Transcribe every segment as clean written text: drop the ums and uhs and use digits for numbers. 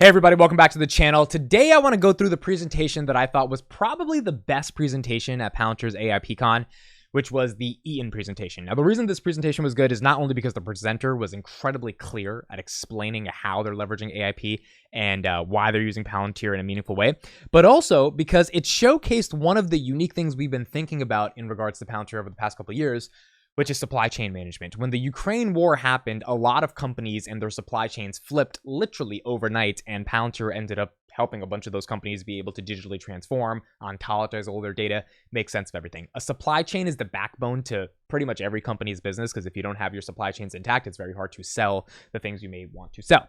Hey everybody, welcome back to the channel. Today I want to go through the presentation that I thought was probably the best presentation at Palantir's AIPCon, which was the Eaton presentation. Now the reason this presentation was good is not only because the presenter was incredibly clear at explaining how they're leveraging AIP and why they're using Palantir in a meaningful way, but also because it showcased one of the unique things we've been thinking about in regards to Palantir over the past couple of years, which is supply chain management. When the Ukraine war happened, a lot of companies and their supply chains flipped literally overnight, and Palantir ended up helping a bunch of those companies be able to digitally transform, ontologize all their data, make sense of everything. A supply chain is the backbone to pretty much every company's business, because if you don't have your supply chains intact, it's very hard to sell the things you may want to sell.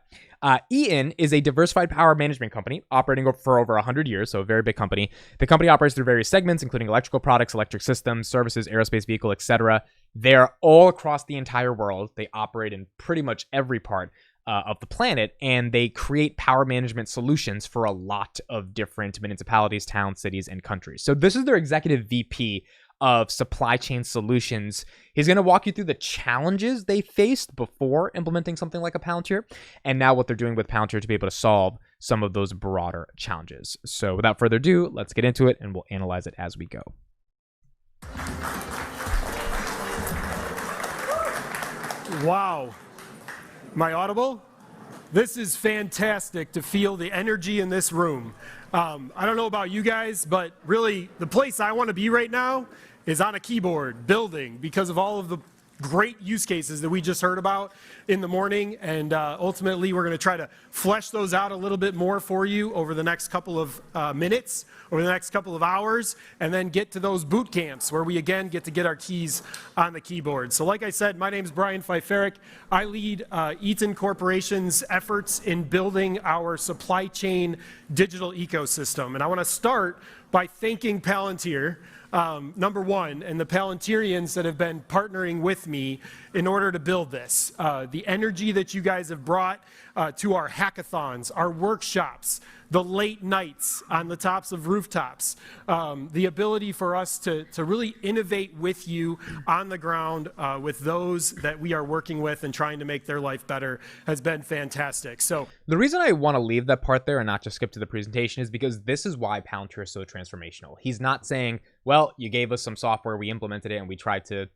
Eaton is a diversified power management company operating for over 100 years, so a very big company. The company operates through various segments, including electrical products, electric systems, services, aerospace vehicle, etc. They're all across the entire world. They operate in pretty much every part of the planet, and they create power management solutions for a lot of different municipalities, towns, cities, and countries. So this is their executive VP of supply chain solutions. He's going to walk you through the challenges they faced before implementing something like a Palantir, and now what they're doing with Palantir to be able to solve some of those broader challenges. So without further ado, let's get into it, and we'll analyze it as we go. Wow. Am I audible? This is fantastic to feel the energy in this room. I don't know about you guys, but really the place I want to be right now is on a keyboard building, because of all of the great use cases that we just heard about in the morning, and ultimately we're going to try to flesh those out a little bit more for you over the next couple of minutes, over the next couple of hours, and then get to those boot camps where we again get to get our keys on the keyboard. So like I said, my name is Brian Pfeifferich. I lead Eaton Corporation's efforts in building our supply chain digital ecosystem, and I want to start by thanking Palantir, number one, and the Palantirians that have been partnering with me in order to build this. The energy that you guys have brought to our hackathons, our workshops, the late nights on the tops of rooftops, the ability for us to really innovate with you on the ground with those that we are working with and trying to make their life better has been fantastic. So the reason I want to leave that part there and not just skip to the presentation is because this is why Palantir is so transformational. He's not saying, well, you gave us some software, we implemented it, and we tried to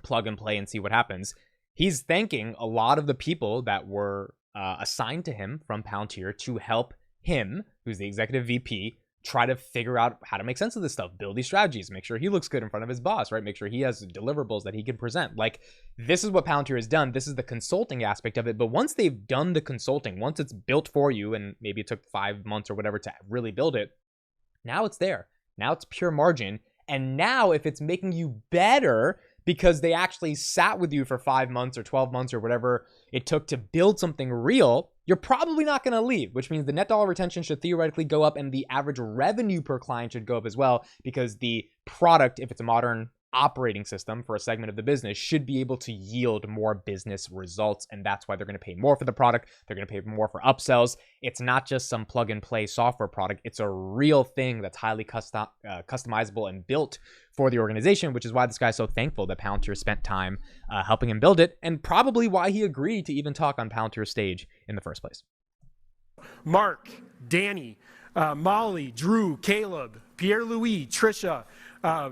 plug and play and see what happens. He's thanking a lot of the people that were assigned to him from Palantir to help him, who's the executive VP, try to figure out how to make sense of this stuff, build these strategies, make sure he looks good in front of his boss, right? Make sure he has deliverables that he can present. Like, this is what Palantir has done. This is the consulting aspect of it. But once they've done the consulting, once it's built for you, and maybe it took 5 months or whatever to really build it, now it's there. Now it's pure margin. And now if it's making you better because they actually sat with you for 5 months or 12 months or whatever it took to build something real, you're probably not going to leave, which means the net dollar retention should theoretically go up, and the average revenue per client should go up as well, because the product, if it's a modern operating system for a segment of the business, should be able to yield more business results, and that's why they're going to pay more for the product. They're going to pay more for upsells. It's not just some plug and play software product. It's a real thing that's highly customizable and built for the organization, which is why this guy's so thankful that Palantir spent time helping him build it, and probably why he agreed to even talk on Palantir's stage in the first place. Mark, Danny, Molly, Drew, Caleb, Pierre-Louis, Trisha,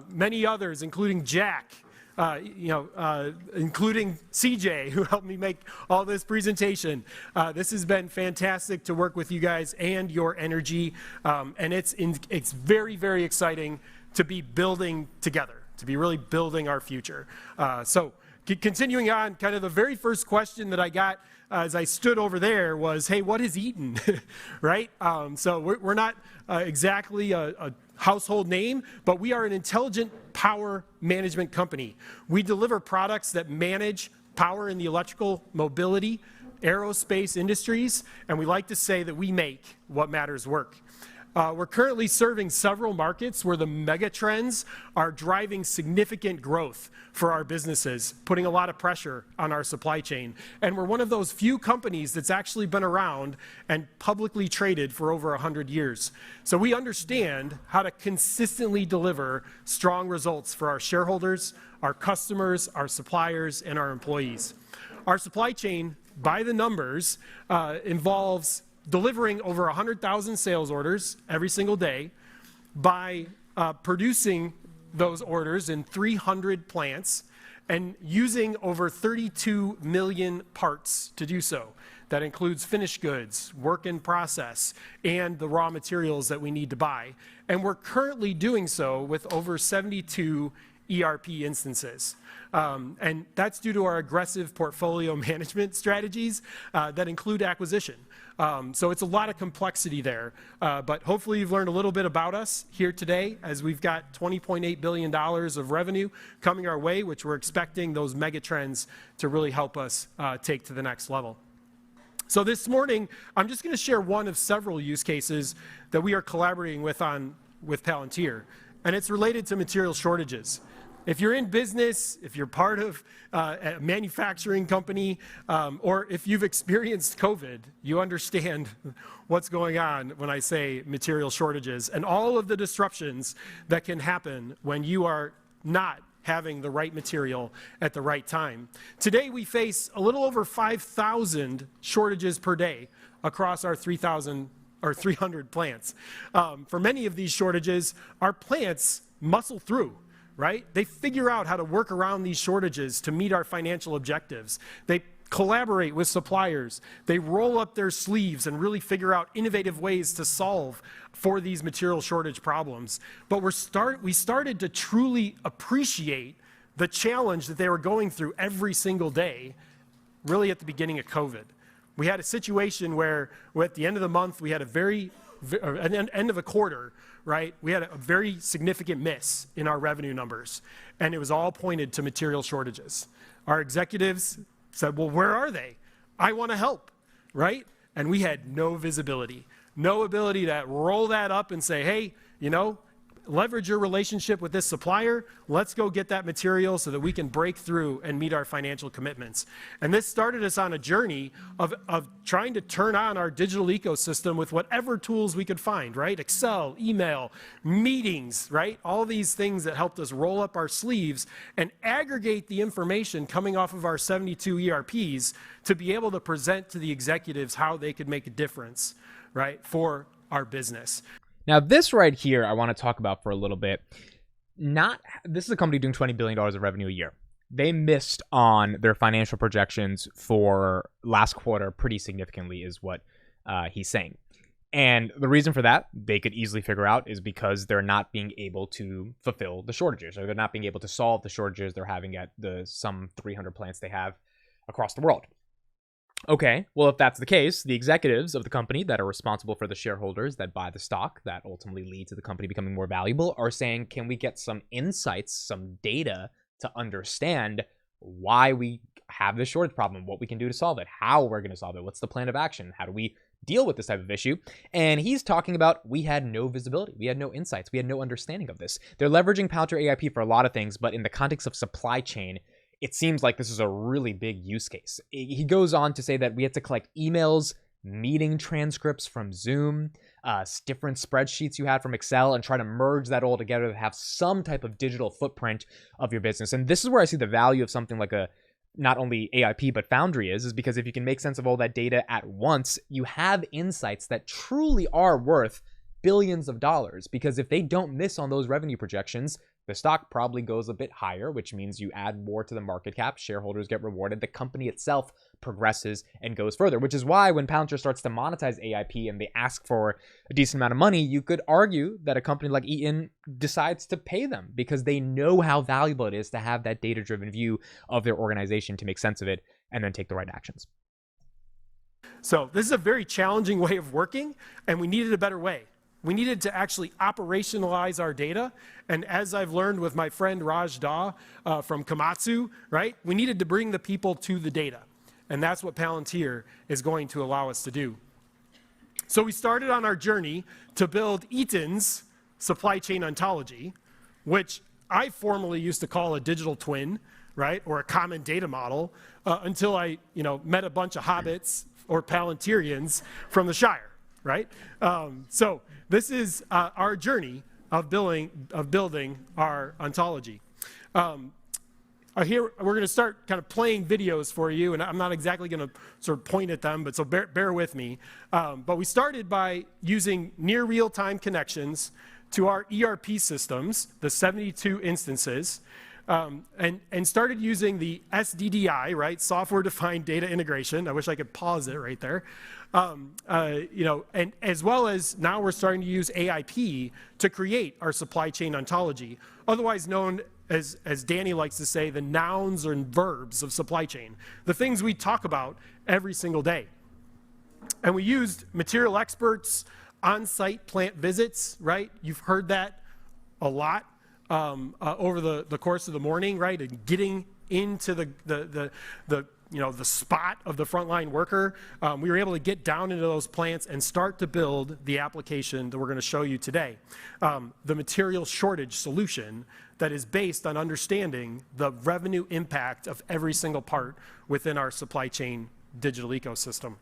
many others, including Jack, including CJ, who helped me make all this presentation. This has been fantastic to work with you guys and your energy, and it's very, very exciting to be building together, to be really building our future. So continuing on, kind of the very first question that I got as I stood over there was, hey, what is Eaton, right? So we're not exactly a household name, but we are an intelligent power management company. We deliver products that manage power in the electrical, mobility, aerospace industries, and we like to say that we make what matters work. We're currently serving several markets where the mega trends are driving significant growth for our businesses, putting a lot of pressure on our supply chain. And we're one of those few companies that's actually been around and publicly traded for over 100 years. So we understand how to consistently deliver strong results for our shareholders, our customers, our suppliers, and our employees. Our supply chain, by the numbers, involves delivering over 100,000 sales orders every single day by producing those orders in 300 plants and using over 32 million parts to do so. That includes finished goods, work in process, and the raw materials that we need to buy. And we're currently doing so with over 72 ERP instances. And that's due to our aggressive portfolio management strategies that include acquisition. So it's a lot of complexity there. But hopefully you've learned a little bit about us here today, as we've got $20.8 billion of revenue coming our way, which we're expecting those mega trends to really help us take to the next level. So this morning, I'm just going to share one of several use cases that we are collaborating with Palantir, and it's related to material shortages. If you're in business, if you're part of a manufacturing company, or if you've experienced COVID, you understand what's going on when I say material shortages and all of the disruptions that can happen when you are not having the right material at the right time. Today we face a little over 5,000 shortages per day across our 300 plants. For many of these shortages, our plants muscle through, right? They figure out how to work around these shortages to meet our financial objectives. They collaborate with suppliers. They roll up their sleeves and really figure out innovative ways to solve for these material shortage problems. But we started to truly appreciate the challenge that they were going through every single day, really at the beginning of COVID. We had a situation where at the end of the month, we had end of a quarter, right? We had a very significant miss in our revenue numbers, and it was all pointed to material shortages. Our executives said, well, where are they? I want to help, right? And we had no visibility, no ability to roll that up and say, hey, leverage your relationship with this supplier. Let's go get that material so that we can break through and meet our financial commitments. And this started us on a journey of trying to turn on our digital ecosystem with whatever tools we could find, right? Excel, email, meetings, right? All these things that helped us roll up our sleeves and aggregate the information coming off of our 72 ERPs to be able to present to the executives how they could make a difference, right, for our business. Now, this right here, I want to talk about for a little bit. This is a company doing $20 billion of revenue a year. They missed on their financial projections for last quarter pretty significantly, is what he's saying. And the reason for that, they could easily figure out, is because they're not being able to fulfill the shortages, or they're not being able to solve the shortages they're having at some 300 plants they have across the world. Okay, well, if that's the case, the executives of the company that are responsible for the shareholders that buy the stock that ultimately lead to the company becoming more valuable are saying, can we get some insights, some data to understand why we have this shortage problem, what we can do to solve it, how we're going to solve it, what's the plan of action, how do we deal with this type of issue? And he's talking about, we had no visibility, we had no insights, we had no understanding of this. They're leveraging Palantir AIP for a lot of things, but in the context of supply chain, it seems like this is a really big use case. He goes on to say that we had to collect emails, meeting transcripts from Zoom, different spreadsheets you had from Excel, and try to merge that all together to have some type of digital footprint of your business. And this is where I see the value of something like not only AIP, but Foundry is because if you can make sense of all that data at once, you have insights that truly are worth billions of dollars. Because if they don't miss on those revenue projections, the stock probably goes a bit higher, which means you add more to the market cap, shareholders get rewarded, the company itself progresses and goes further, which is why when Palantir starts to monetize AIP and they ask for a decent amount of money, you could argue that a company like Eaton decides to pay them because they know how valuable it is to have that data-driven view of their organization to make sense of it and then take the right actions. So this is a very challenging way of working, and we needed a better way. We needed to actually operationalize our data. And as I've learned with my friend Raj Daw from Komatsu, right, we needed to bring the people to the data. And that's what Palantir is going to allow us to do. So we started on our journey to build Eaton's supply chain ontology, which I formerly used to call a digital twin, right, or a common data model, until I met a bunch of hobbits or Palantirians from the Shire. Right? So this is our journey of building our ontology. here we're going to start kind of playing videos for you, and I'm not exactly going to sort of point at them, but so bear with me. But we started by using near real-time connections to our ERP systems, the 72 instances, and started using the SDDI, right, software-defined data integration. I wish I could pause it right there. And as well as now we're starting to use AIP to create our supply chain ontology, otherwise known as Danny likes to say, the nouns and verbs of supply chain, the things we talk about every single day. And we used material experts, on-site plant visits, right? You've heard that a lot over the course of the morning, right? And getting into the spot of the frontline worker. We were able to get down into those plants and start to build the application that we're going to show you today. The material shortage solution that is based on understanding the revenue impact of every single part within our supply chain digital ecosystem.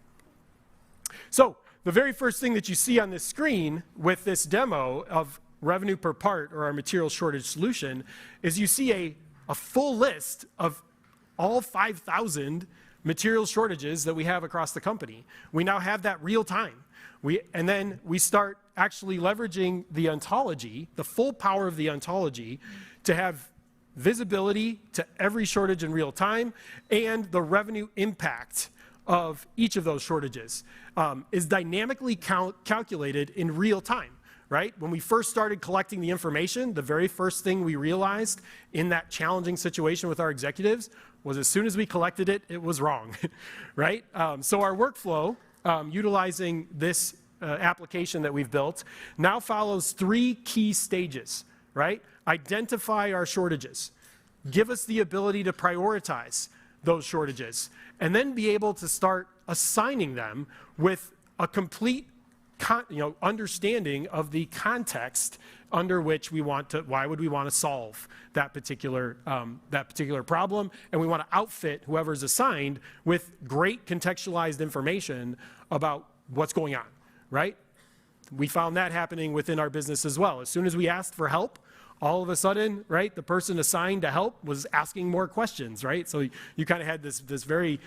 So the very first thing that you see on this screen with this demo of revenue per part, or our material shortage solution, is you see a full list of all 5,000 material shortages that we have across the company. We now have that real time. And then we start actually leveraging the ontology, the full power of the ontology, to have visibility to every shortage in real time, and the revenue impact of each of those shortages is dynamically calculated in real time. Right? When we first started collecting the information, the very first thing we realized in that challenging situation with our executives was as soon as we collected it, it was wrong, right? So our workflow, utilizing this application that we've built, now follows 3 key stages, right? Identify our shortages, give us the ability to prioritize those shortages, and then be able to start assigning them with a complete understanding of the context under which why would we want to solve that particular problem, and we want to outfit whoever's assigned with great contextualized information about what's going on, right? We found that happening within our business as well. As soon as we asked for help, all of a sudden, right, the person assigned to help was asking more questions, right? So you kind of had this very,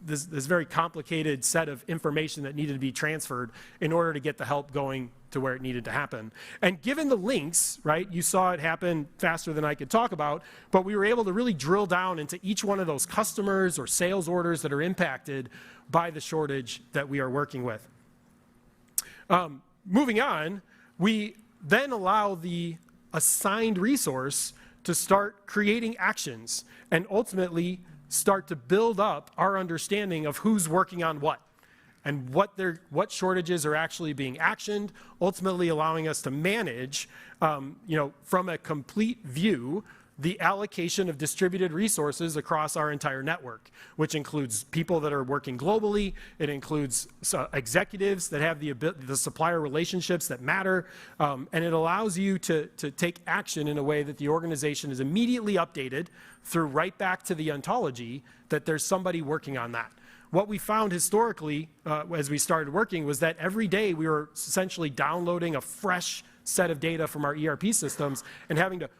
this very complicated set of information that needed to be transferred in order to get the help going to where it needed to happen. And given the links, right, you saw it happen faster than I could talk about, but we were able to really drill down into each one of those customers or sales orders that are impacted by the shortage that we are working with. Moving on, we then allow the assigned resource to start creating actions and ultimately start to build up our understanding of who's working on what and what shortages are actually being actioned, ultimately allowing us to manage, from a complete view, the allocation of distributed resources across our entire network, which includes people that are working globally. It includes executives that have the supplier relationships that matter, and it allows you to take action in a way that the organization is immediately updated through right back to the ontology that there's somebody working on that. What we found historically as we started working was that every day we were essentially downloading a fresh set of data from our ERP systems and having to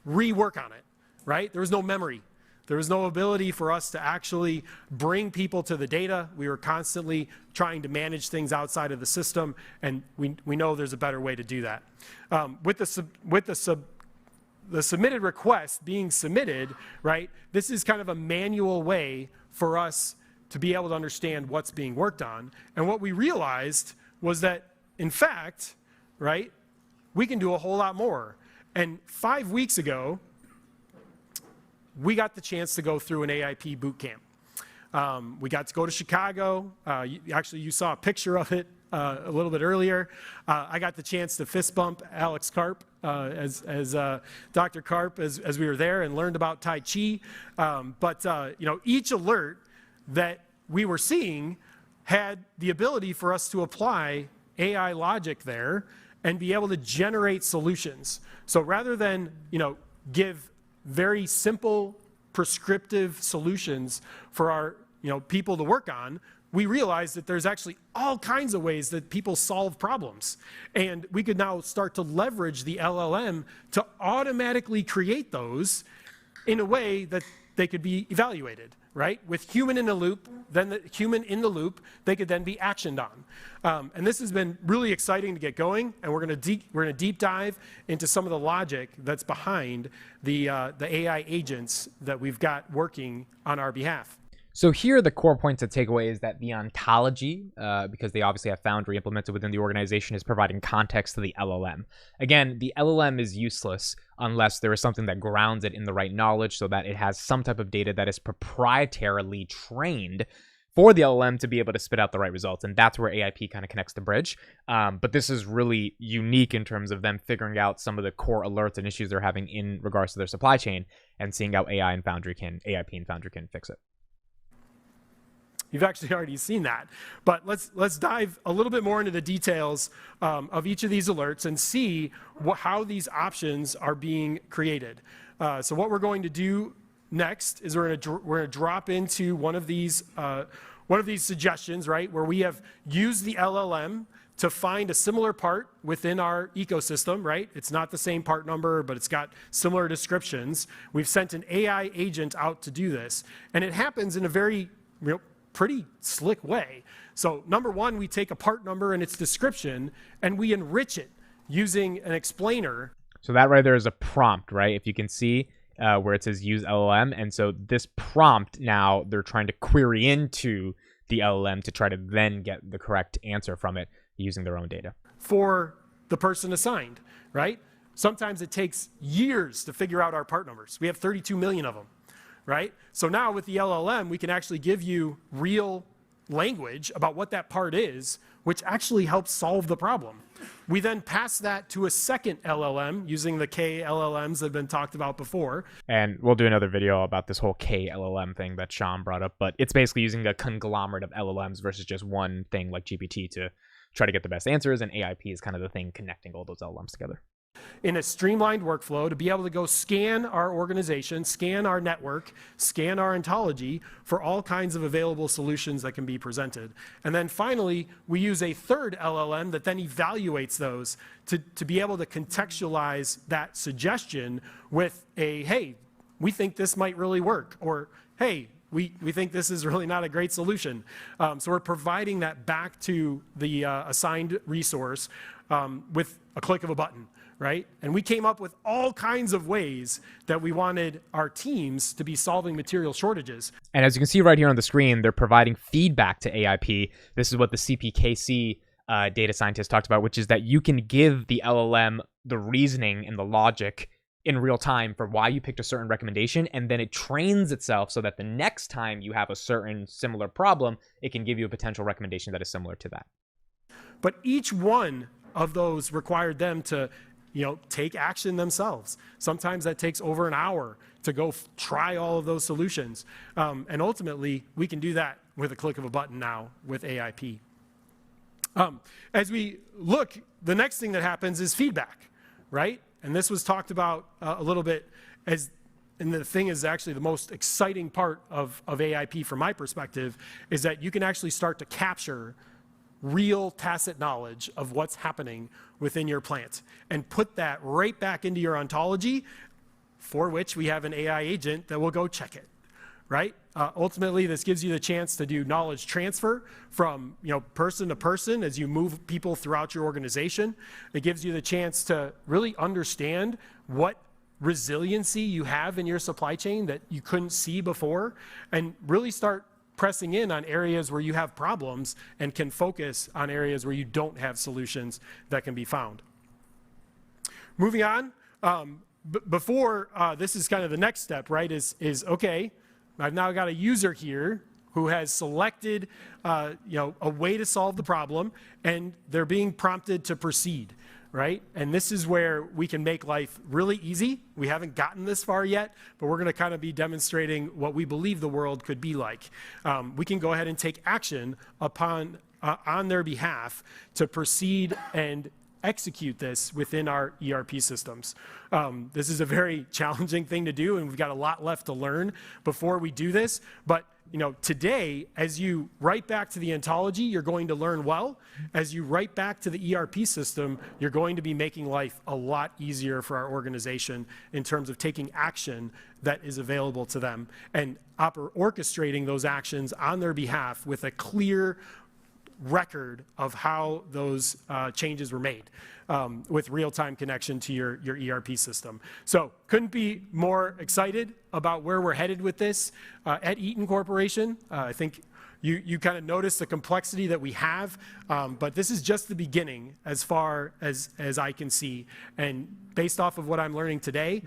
rework on it, right? There was no memory. There was no ability for us to actually bring people to the data. We were constantly trying to manage things outside of the system, and we know there's a better way to do that. With the submitted request being submitted, right, this is kind of a manual way for us to be able to understand what's being worked on. And what we realized was that, in fact, right, we can do a whole lot more. And 5 weeks ago, we got the chance to go through an AIP boot camp. We got to go to Chicago. You saw a picture of it a little bit earlier. I got the chance to fist bump Alex Karp as Dr. Karp as we were there and learned about Tai Chi. Each alert that we were seeing had the ability for us to apply AI logic there and be able to generate solutions. So rather than, give very simple prescriptive solutions for our, people to work on, we realized that there's actually all kinds of ways that people solve problems. And we could now start to leverage the LLM to automatically create those in a way that they could be evaluated, right? With human in the loop, then the human in the loop, they could then be actioned on. And this has been really exciting to get going, and we're gonna deep dive into some of the logic that's behind the AI agents that we've got working on our behalf. So here are the core points to take away is that the ontology, because they obviously have Foundry implemented within the organization, is providing context to the LLM. Again, the LLM is useless unless there is something that grounds it in the right knowledge so that it has some type of data that is proprietarily trained for the LLM to be able to spit out the right results. And that's where AIP kind of connects the bridge. But this is really unique in terms of them figuring out some of the core alerts and issues they're having in regards to their supply chain and seeing how AIP and Foundry can fix it. You've actually already seen that. But let's dive a little bit more into the details of each of these alerts and see how these options are being created. So what we're going to do next is we're going to drop into one of these suggestions, right, where we have used the LLM to find a similar part within our ecosystem, right? It's not the same part number, but it's got similar descriptions. We've sent an AI agent out to do this, and it happens in a very pretty slick way. So number one, we take a part number and its description and we enrich it using an explainer. So that right there is a prompt, right? If you can see where it says use LLM. And so this prompt now they're trying to query into the LLM to try to then get the correct answer from it using their own data. For the person assigned, right? Sometimes it takes years to figure out our part numbers. We have 32 million of them. Right? So now with the LLM, we can actually give you real language about what that part is, which actually helps solve the problem. We then pass that to a second LLM using the K LLMs that have been talked about before. And we'll do another video about this whole K LLM thing that Sean brought up, but it's basically using a conglomerate of LLMs versus just one thing like GPT to try to get the best answers, and AIP is kind of the thing connecting all those LLMs together. In a streamlined workflow to be able to go scan our organization, scan our network, scan our ontology for all kinds of available solutions that can be presented. And then finally, we use a third LLM that then evaluates those to be able to contextualize that suggestion with a, hey, we think this might really work, or hey, we think this is really not a great solution. So we're providing that back to the assigned resource with a click of a button. Right? And we came up with all kinds of ways that we wanted our teams to be solving material shortages. And as you can see right here on the screen, they're providing feedback to AIP. This is what the CPKC data scientist talked about, which is that you can give the LLM the reasoning and the logic in real time for why you picked a certain recommendation, and then it trains itself so that the next time you have a certain similar problem, it can give you a potential recommendation that is similar to that. But each one of those required them to take action themselves. Sometimes that takes over an hour to go try all of those solutions. And ultimately, we can do that with a click of a button now with AIP. As we look, the next thing that happens is feedback, right? And this was talked about a little bit and the thing is actually the most exciting part of AIP from my perspective is that you can actually start to capture real tacit knowledge of what's happening within your plant and put that right back into your ontology, for which we have an AI agent that will go check it, right? Ultimately, this gives you the chance to do knowledge transfer from person to person as you move people throughout your organization. It gives you the chance to really understand what resiliency you have in your supply chain that you couldn't see before, and really start pressing in on areas where you have problems and can focus on areas where you don't have solutions that can be found. Moving on, before this is kind of the next step, right, is okay, I've now got a user here who has selected a way to solve the problem, and they're being prompted to proceed. Right? And this is where we can make life really easy. We haven't gotten this far yet, but we're going to kind of be demonstrating what we believe the world could be like. We can go ahead and take action upon on their behalf to proceed and execute this within our ERP systems. This is a very challenging thing to do, and we've got a lot left to learn before we do this, but today, as you write back to the ontology, you're going to learn well. As you write back to the ERP system, you're going to be making life a lot easier for our organization in terms of taking action that is available to them and orchestrating those actions on their behalf with a clear record of how those changes were made with real-time connection to your ERP system. So couldn't be more excited about where we're headed with this at Eaton Corporation. I think you kind of notice the complexity that we have, but this is just the beginning as far as I can see. And based off of what I'm learning today,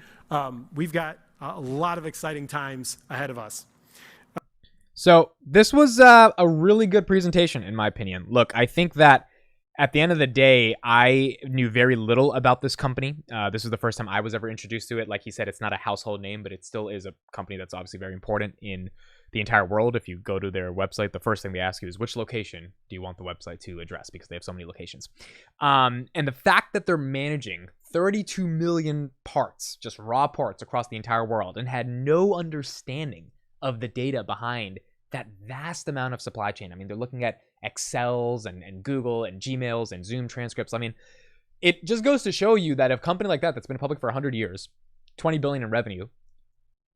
we've got a lot of exciting times ahead of us. So this was a really good presentation, in my opinion. Look, I think that at the end of the day, I knew very little about this company. This was the first time I was ever introduced to it. Like he said, it's not a household name, but it still is a company that's obviously very important in the entire world. If you go to their website, the first thing they ask you is, which location do you want the website to address? Because they have so many locations. And the fact that they're managing 32 million parts, just raw parts across the entire world, and had no understanding of the data behind that vast amount of supply chain. I mean, they're looking at Excels and Google and Gmails and Zoom transcripts. I mean, it just goes to show you that a company like that that's been public for 100 years, 20 billion in revenue,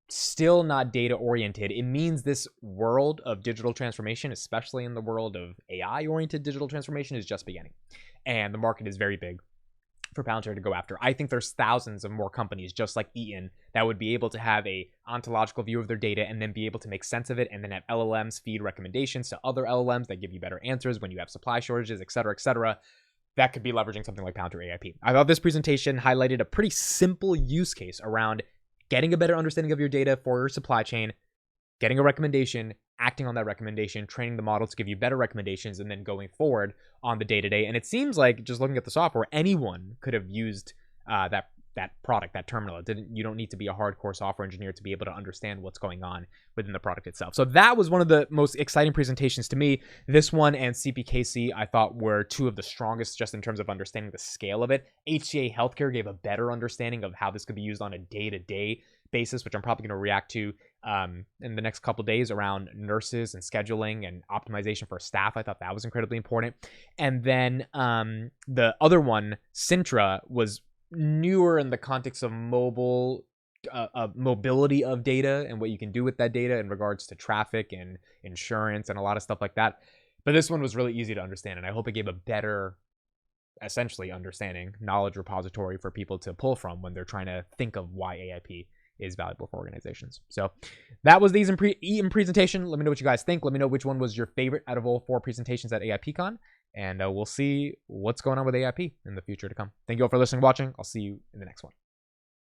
still not data oriented. It means this world of digital transformation, especially in the world of AI oriented digital transformation, is just beginning. And the market is very big for Palantir to go after. I think there's thousands of more companies just like Eaton that would be able to have a ontological view of their data and then be able to make sense of it, and then have LLMs feed recommendations to other LLMs that give you better answers when you have supply shortages, et cetera, et cetera. That cocould be leveraging something like Palantir AIP. I thought this presentation highlighted a pretty simple use case around getting a better understanding of your data for your supply chain, getting a recommendation, acting on that recommendation, training the model to give you better recommendations, and then going forward on the day-to-day. And it seems like, just looking at the software, anyone could have used that product, that terminal. You don't need to be a hardcore software engineer to be able to understand what's going on within the product itself. So that was one of the most exciting presentations to me. This one and CPKC I thought were two of the strongest just in terms of understanding the scale of it. HCA Healthcare gave a better understanding of how this could be used on a day-to-day basis, which I'm probably going to react to in the next couple days around nurses and scheduling and optimization for staff. I thought that was incredibly important. And then the other one, Sintra, was newer in the context of mobility of data and what you can do with that data in regards to traffic and insurance and a lot of stuff like that. But this one was really easy to understand, and I hope it gave a better, essentially, understanding, knowledge repository for people to pull from when they're trying to think of why AIP is valuable for organizations. So that was the Eaton presentation. Let me know what you guys think. Let me know which one was your favorite out of all 4 presentations at AIPCon. And we'll see what's going on with AIP in the future to come. Thank you all for listening and watching. I'll see you in the next one.